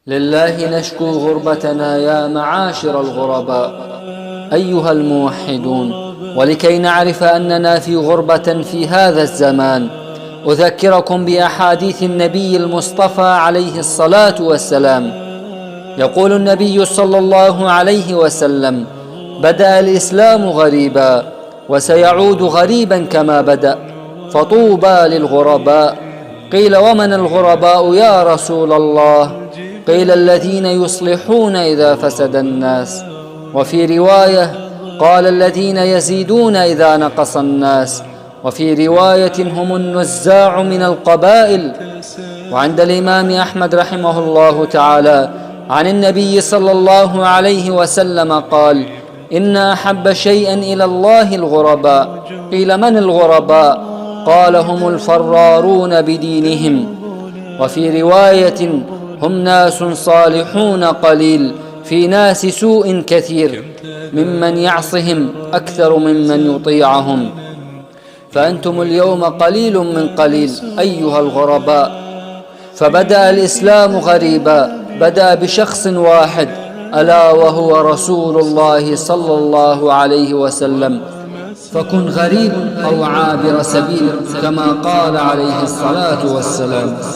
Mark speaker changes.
Speaker 1: لله نشكو غربتنا يا معاشر الغرباء أيها الموحدون، ولكي نعرف أننا في غربة في هذا الزمان أذكركم بأحاديث النبي المصطفى عليه الصلاة والسلام. يقول النبي صلى الله عليه وسلم: بدأ الإسلام غريبا وسيعود غريبا كما بدأ، فطوبى للغرباء. قيل: ومن الغرباء يا رسول الله؟ قيل: الذين يصلحون إذا فسد الناس. وفي رواية قال: الذين يزيدون إذا نقص الناس. وفي رواية: هم النزاع من القبائل. وعند الإمام أحمد رحمه الله تعالى عن النبي صلى الله عليه وسلم قال: إن أحب شيئا إلى الله الغرباء. قيل: من الغرباء؟ قال: هم الفرارون بدينهم. وفي رواية: هم ناس صالحون قليل في ناس سوء كثير، ممن يعصهم أكثر ممن يطيعهم. فأنتم اليوم قليل من قليل أيها الغرباء. فبدأ الإسلام غريبا، بدأ بشخص واحد ألا وهو رسول الله صلى الله عليه وسلم. فكن غريب أو عابر سبيل كما قال عليه الصلاة والسلام.